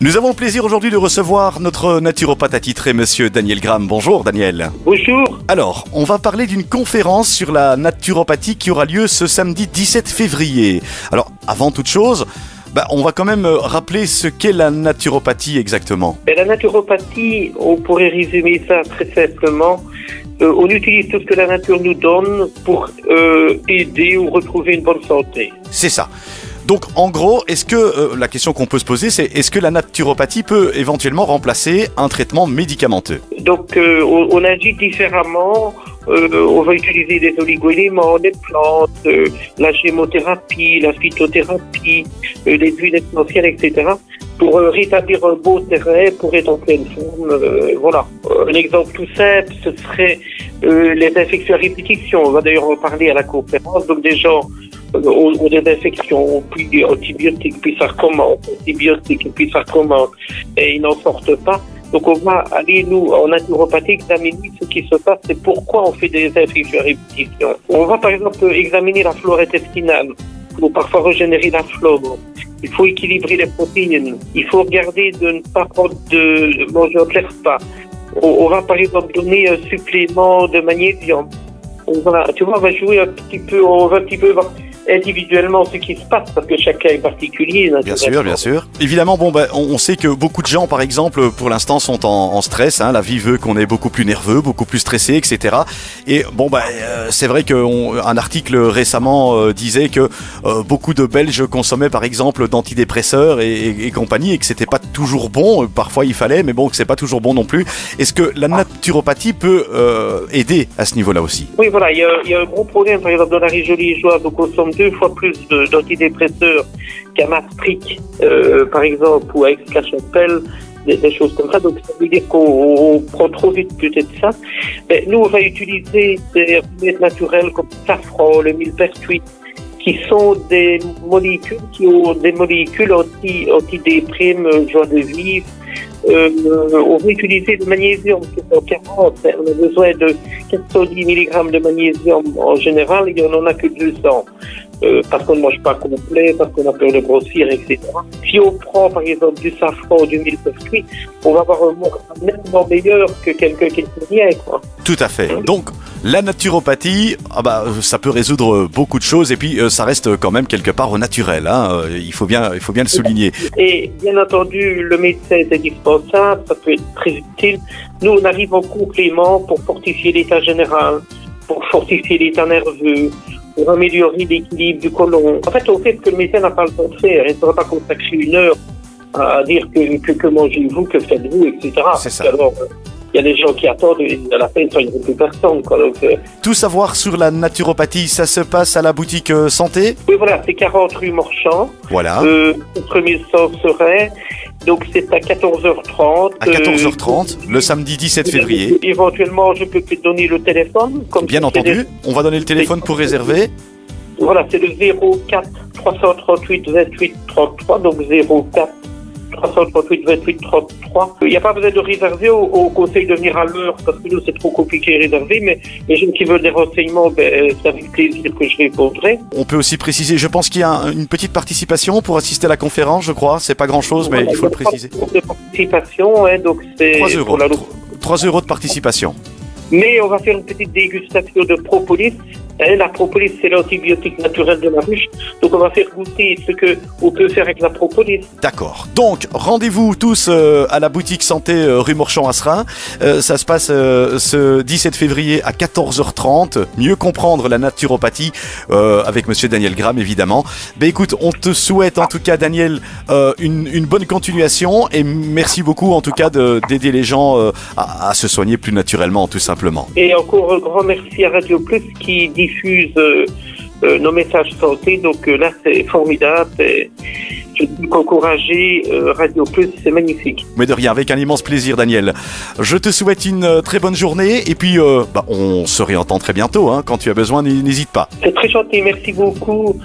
Nous avons le plaisir aujourd'hui de recevoir notre naturopathe attitré, monsieur Daniel Graham. Bonjour Daniel. Bonjour. Alors, on va parler d'une conférence sur la naturopathie qui aura lieu ce samedi 17 février. Alors, avant toute chose, on va quand même rappeler ce qu'est la naturopathie exactement. La naturopathie, on pourrait résumer ça très simplement. On utilise tout ce que la nature nous donne pour aider ou retrouver une bonne santé. C'est ça. Donc en gros, est-ce que la question qu'on peut se poser, c'est est-ce que la naturopathie peut éventuellement remplacer un traitement médicamenteux? Donc on agit différemment. On va utiliser des oligo-éléments, des plantes, la gémothérapie, la phytothérapie, les huiles essentielles, etc. pour rétablir un beau terrain, pour être en pleine forme. Voilà. Un exemple tout simple, ce serait les infections à répétition. On va d'ailleurs en parler à la conférence. Donc des gens ont des infections, puis antibiotiques, puis ça recommence, antibiotiques, puis ça recommence, et ils n'en sortent pas. Donc on va aller, nous, en naturopathie, examiner ce qui se passe et pourquoi on fait des infections à répétition. On va par exemple examiner la flore intestinale, pour parfois régénérer la flore. Il faut équilibrer les protéines. Il faut regarder de ne pas manger en clair pas. On va par exemple donner un supplément de magnésium. On va jouer un petit peu, on va un petit peu voir individuellement ce qui se passe, parce que chacun est particulier. Bien sûr, bien sûr. Évidemment, on sait que beaucoup de gens, par exemple, pour l'instant, sont en stress. La vie veut qu'on est beaucoup plus nerveux, beaucoup plus stressé, etc. Et c'est vrai qu'un article récemment disait que beaucoup de Belges consommaient, par exemple, d'antidépresseurs et compagnie, et que c'était pas toujours bon. Parfois, il fallait, mais bon, que c'est pas toujours bon non plus. Est-ce que la naturopathie peut aider à ce niveau-là aussi? Oui, voilà. Il y a un gros problème, par exemple, dans la région liégeoise, on consomme 2 fois plus d'antidépresseurs qu'à Maastricht, par exemple, ou à Aix-la-Chapelle, des choses comme ça. Donc ça veut dire qu'on prend trop vite peut-être ça. Mais nous, on va utiliser des remèdes naturels comme le safran, le millepertuis, qui sont des molécules anti-déprime, joie de vivre. On va utiliser le magnésium, c'est en 40. On a besoin de 410 mg de magnésium en général, et on n'en a que 200. Parce qu'on ne mange pas complet, parce qu'on a peur de grossir, etc. Si on prend par exemple du safran ou du millepertuis, on va avoir un mort nettement meilleur que quelqu'un qui ne fait rien, quoi. Tout à fait. Donc la naturopathie, ça peut résoudre beaucoup de choses, et puis ça reste quand même quelque part au naturel. Il faut bien le souligner. Et bien entendu, le médecin est indispensable, ça peut être très utile. Nous, on arrive en complément pour fortifier l'état général, pour fortifier l'état nerveux, pour améliorer l'équilibre du côlon. En fait, on fait ce que le médecin n'a pas le temps de faire. Il ne faudra pas consacrer 1 heure à dire que mangez-vous, que faites-vous, etc. C'est ça. Alors, il y a des gens qui attendent et à la fin, ils ne sont plus personne, quoi. Donc, tout savoir sur la naturopathie, ça se passe à la boutique Santé? Oui, voilà, c'est 40 rue Morchamp. Voilà. Premier sens serait. Donc c'est à 14h30. À 14h30, le samedi 17 février. Éventuellement, je peux te donner le téléphone. Bien entendu, on va donner le téléphone pour réserver. Voilà, c'est le 04 338 28 33, donc 04 338 28 33. Il n'y a pas besoin de réserver, on conseille de venir à l'heure, parce que nous c'est trop compliqué à réserver, mais les gens qui veulent des renseignements, c'est avec plaisir que je répondrai. On peut aussi préciser, je pense qu'il y a une petite participation pour assister à la conférence, je crois. C'est pas grand chose, mais il faut le préciser. De participation, donc c'est 3 euros. 3 euros de participation. Mais on va faire une petite dégustation de propolis. La propolis, c'est l'antibiotique naturel de la ruche. Donc on va faire goûter ce qu'on peut faire avec la propolis. D'accord. Donc rendez-vous tous à la boutique Santé rue Morchamp à Seraing. Ça se passe ce 17 février à 14h30. Mieux comprendre la naturopathie avec monsieur Daniel Graham, évidemment. Écoute, on te souhaite en tout cas, Daniel, une bonne continuation, et merci beaucoup en tout cas d'aider les gens à se soigner plus naturellement, tout simplement. Et encore un grand merci à Radio Plus qui diffuse nos messages santé. Donc là, c'est formidable. Et je peux qu'encourager Radio Plus, c'est magnifique. Mais de rien, avec un immense plaisir, Daniel. Je te souhaite une très bonne journée, et puis on se réentend très bientôt. Quand tu as besoin, n'hésite pas. C'est très gentil, merci beaucoup.